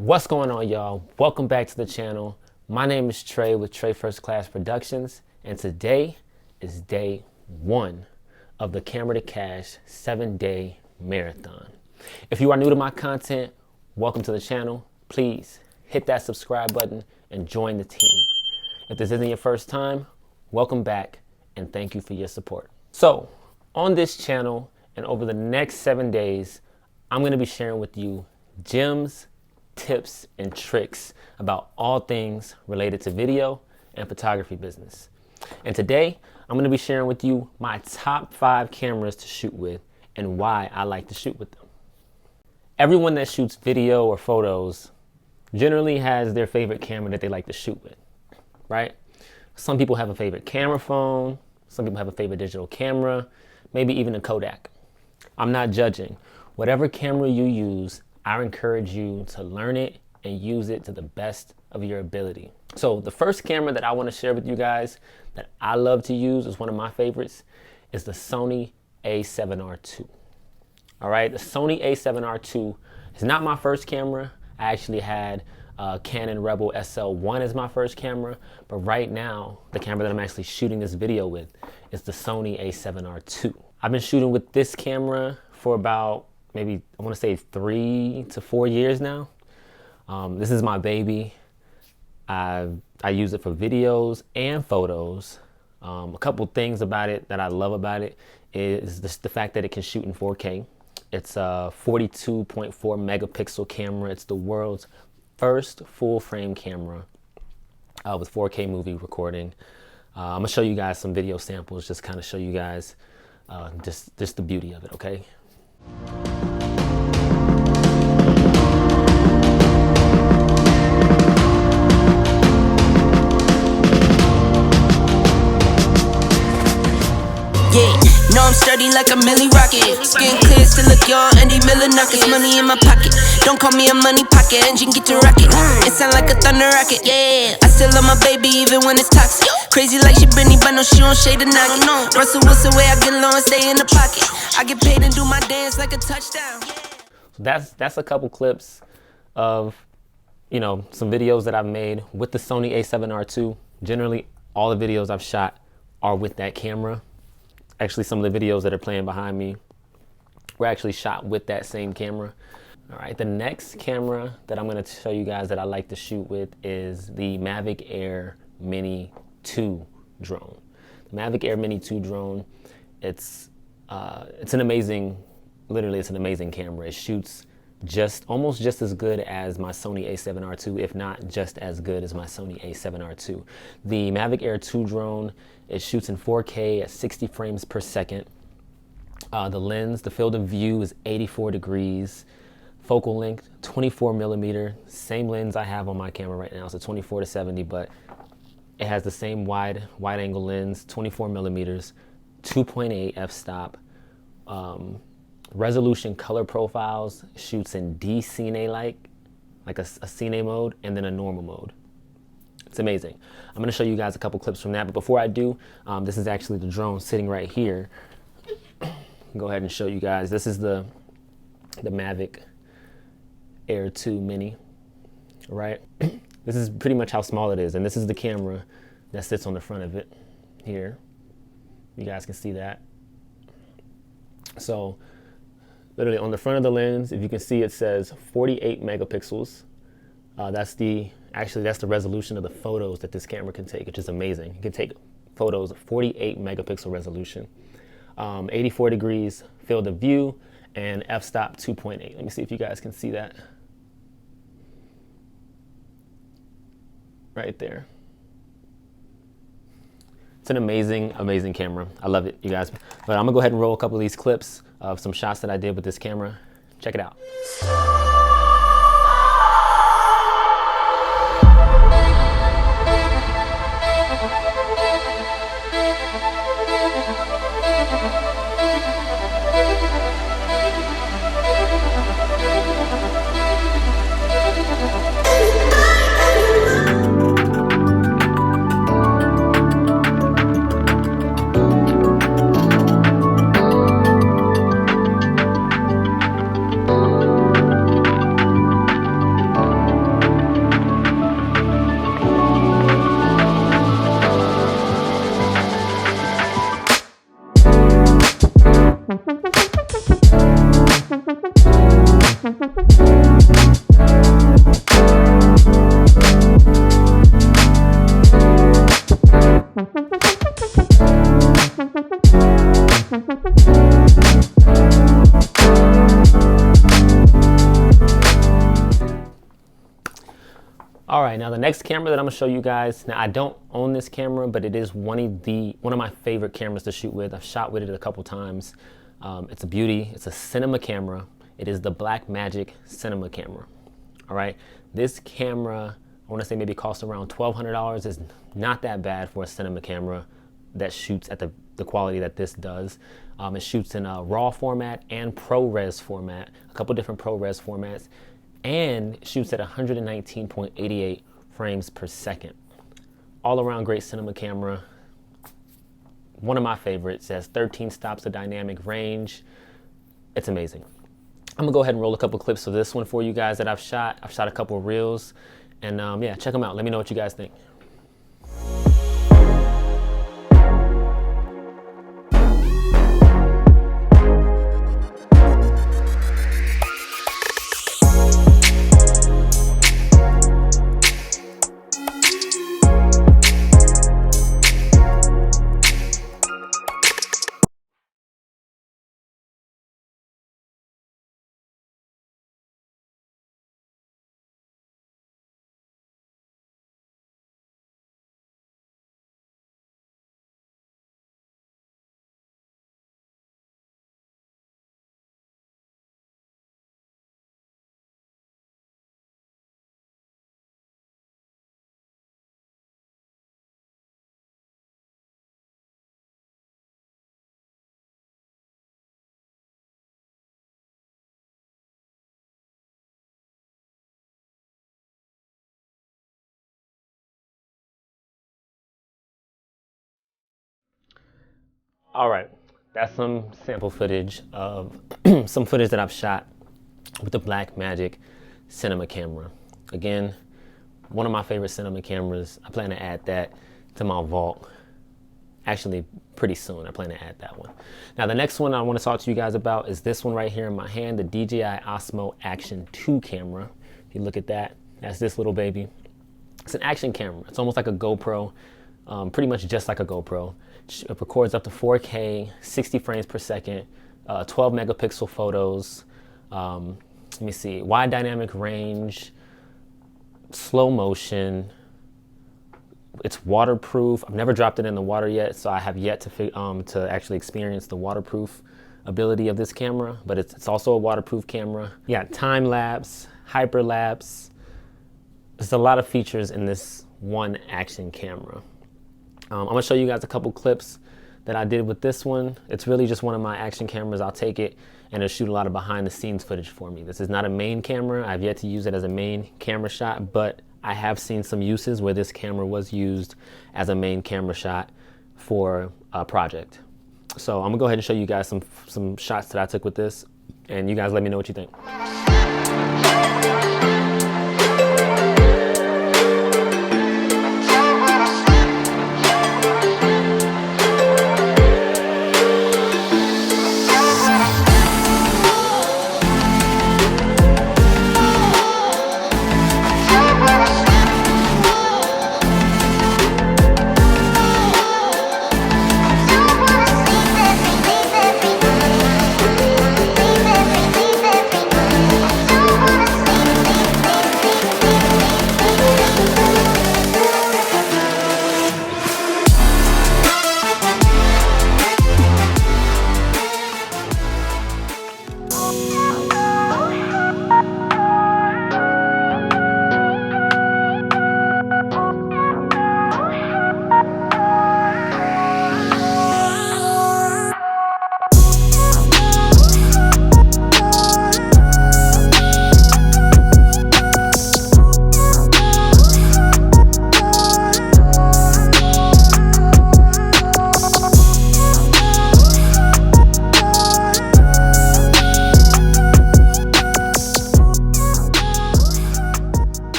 What's going on, y'all? Welcome back to the channel. My name is TRAE with TRAE First Class Productions, and today is day one of the Camera to Cash 7-day marathon. If you are new to my content, welcome to the channel. Please hit that subscribe button and join the team. If this isn't your first time, welcome back and thank you for your support. So on this channel and over the next 7 days, I'm going to be sharing with you gems, tips, and tricks about all things related to video and photography business. And today, I'm going to be sharing with you my top 5 cameras to shoot with and why I like to shoot with them. Everyone that shoots video or photos generally has their favorite camera that they like to shoot with, right? Some people have a favorite camera phone, some people have a favorite digital camera, maybe even a Kodak. I'm not judging. Whatever camera you use, I encourage you to learn it and use it to the best of your ability. So the first camera that I want to share with you guys that I love to use, is one of my favorites, is the Sony A7R II. All right, the Sony A7R II is not my first camera. I actually had Canon Rebel SL1 as my first camera, but right now the camera that I'm actually shooting this video with is the Sony A7R II. I've been shooting with this camera for about maybe, I want to say 3 to 4 years now. This is my baby. I use it for videos and photos. A couple things about it that I love about it is the fact that it can shoot in 4K. It's a 42.4 megapixel camera. It's the world's first full frame camera with 4K movie recording. I'm gonna show you guys some video samples, just kind of show you guys just the beauty of it, okay? No, I'm sturdy like a Millie Rocket. Skin clear, still look young, Andy Miller knockers. Money in my pocket, don't call me a money pocket. Engine get to rocket, it sound like a thunder rocket. Yeah, I still love my baby even when it's toxic. Crazy like she Britney, but no, she don't shade a noggin. Russell Wilson way I get low and stay in the pocket. I get paid and do my dance like a touchdown. So that's a couple clips of, you know, some videos that I've made with the Sony A7R II. Generally, all the videos I've shot are with that camera. Actually, some of the videos that are playing behind me were actually shot with that same camera. All right, the next camera that I'm gonna show you guys that I like to shoot with is the Mavic Air Mini 2 drone. The Mavic Air Mini 2 drone, it's an amazing, literally it's an amazing camera. It shoots almost just as good as my Sony A7R II, if not just as good as my Sony A7R II. The Mavic Air 2 drone, it shoots in 4K at 60 frames per second. The lens, the field of view is 84 degrees. Focal length, 24 millimeter. Same lens I have on my camera right now, so 24 to 70, but it has the same wide angle lens, 24 millimeters, 2.8 f-stop. Resolution color profiles, shoots in D-Cine like a Cine mode, and then a normal mode. It's amazing. I'm gonna show you guys a couple clips from that, but before I do, this is actually the drone sitting right here. Go ahead and show you guys. This is the Mavic Air 2 Mini, right? This is pretty much how small it is, and this is the camera that sits on the front of it here. You guys can see that. So literally on the front of the lens, if you can see, it says 48 megapixels. That's the resolution of the photos that this camera can take, which is amazing. It can take photos of 48 megapixel resolution, 84 degrees field of view, and f-stop 2.8. Let me see if you guys can see that right there. It's an amazing, amazing camera. I love it, you guys. But I'm gonna go ahead and roll a couple of these clips of some shots that I did with this camera. Check it out. All right, now the next camera that I'm gonna show you guys, now I don't own this camera, but it is one of my favorite cameras to shoot with. I've shot with it a couple times. It's a beauty, it's a cinema camera. It is the Blackmagic cinema camera. All right, this camera, I wanna say maybe costs around $1,200. It's not that bad for a cinema camera that shoots at the quality that this does. It shoots in a RAW format and ProRes format, a couple different ProRes formats, and shoots at 119.88 frames per second. All around great cinema camera. One of my favorites. It has 13 stops of dynamic range. It's amazing. I'm gonna go ahead and roll a couple clips of this one for you guys that I've shot. I've shot a couple of reels, and yeah, check them out. Let me know what you guys think. All right, that's some sample footage of some footage that I've shot with the Blackmagic cinema camera. Again, one of my favorite cinema cameras. I plan to add that to my vault. Actually, pretty soon, I plan to add that one. Now, the next one I want to talk to you guys about is this one right here in my hand, the DJI Osmo Action 2 camera. If you look at that, that's this little baby. It's an action camera. It's almost like a GoPro, pretty much just like a GoPro. It records up to 4K, 60 frames per second, 12 megapixel photos. Let me see, wide dynamic range, slow motion. It's waterproof. I've never dropped it in the water yet, so I have yet to actually experience the waterproof ability of this camera, but it's also a waterproof camera. Yeah, time lapse, hyper lapse. There's a lot of features in this one action camera. I'm gonna show you guys a couple clips that I did with this one. It's really just one of my action cameras. I'll take it and it'll shoot a lot of behind the scenes footage for me. This is not a main camera. I've yet to use it as a main camera shot, but I have seen some uses where this camera was used as a main camera shot for a project. So I'm gonna go ahead and show you guys some shots that I took with this, and you guys let me know what you think.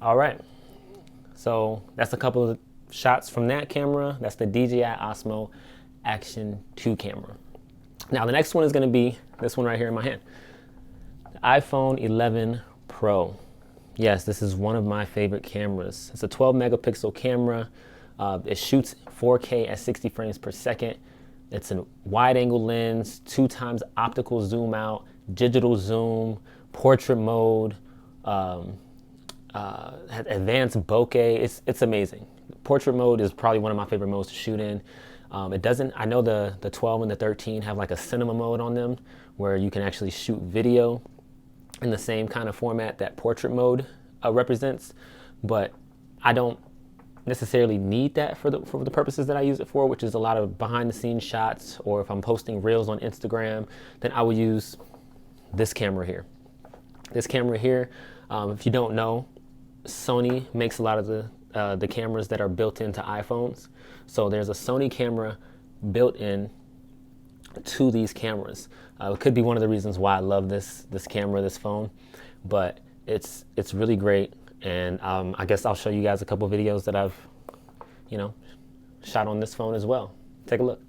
All right, so that's a couple of shots from that camera. That's the DJI Osmo Action 2 camera. Now the next one is gonna be this one right here in my hand. The iPhone 11 Pro. Yes, this is one of my favorite cameras. It's a 12 megapixel camera. It shoots 4K at 60 frames per second. It's a wide angle lens, 2x optical zoom out, digital zoom, portrait mode. advanced bokeh. It's amazing. Portrait mode is probably one of my favorite modes to shoot in. It doesn't, I know the 12 and the 13 have like a cinema mode on them where you can actually shoot video in the same kind of format that portrait mode represents, but I don't necessarily need that for the purposes that I use it for, which is a lot of behind the scenes shots, or if I'm posting reels on Instagram, then I will use this camera here. This camera here, if you don't know, Sony makes a lot of the cameras that are built into iPhones. So there's a Sony camera built in to these cameras. It could be one of the reasons why I love this camera, this phone, but it's really great. And I guess I'll show you guys a couple videos that I've, shot on this phone as well. Take a look.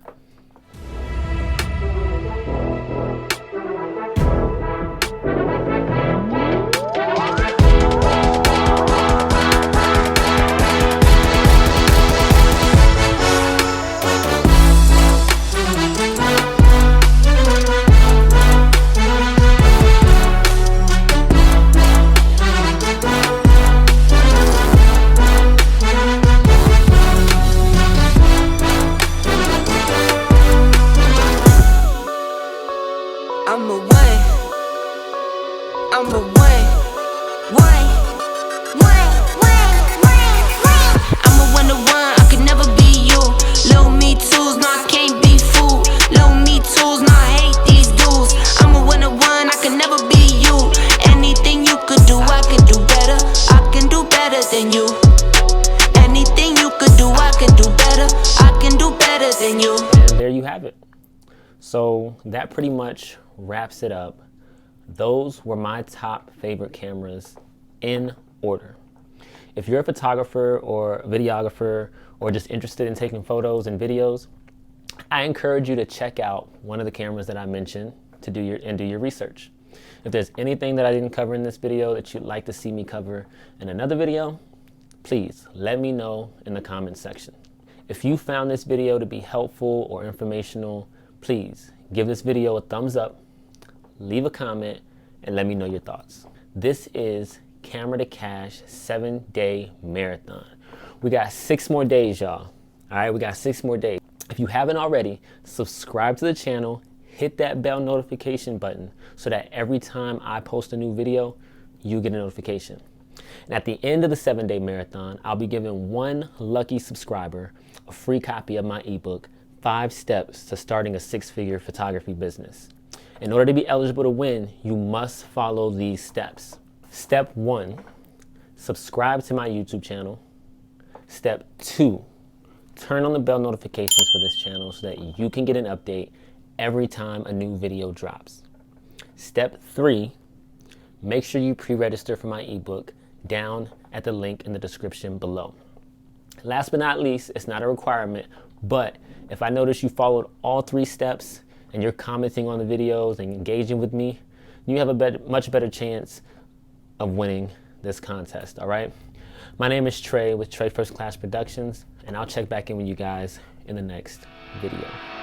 And there you have it. So that pretty much wraps it up. Those were my top favorite cameras in order. If you're a photographer or a videographer or just interested in taking photos and videos, I encourage you to check out one of the cameras that I mentioned to do your research. If there's anything that I didn't cover in this video that you'd like to see me cover in another video, please let me know in the comments section. If you found this video to be helpful or informational, please give this video a thumbs up, leave a comment, and let me know your thoughts. This is Camera to Cash 7-day marathon. We got 6 more days, y'all. All right, we got 6 more days. If you haven't already, subscribe to the channel, hit that bell notification button so that every time I post a new video, you get a notification. And at the end of the 7-day marathon, I'll be giving one lucky subscriber a free copy of my ebook, 5 Steps to Starting a 6-Figure Photography Business. In order to be eligible to win, you must follow these steps. Step 1, subscribe to my YouTube channel. Step 2, turn on the bell notifications for this channel so that you can get an update every time a new video drops. Step 3, make sure you pre-register for my ebook down at the link in the description below. Last but not least, it's not a requirement, but if I notice you followed all 3 steps and you're commenting on the videos and engaging with me, you have a much better chance of winning this contest, all right? My name is TRAE with TRAE First Class Productions, and I'll check back in with you guys in the next video.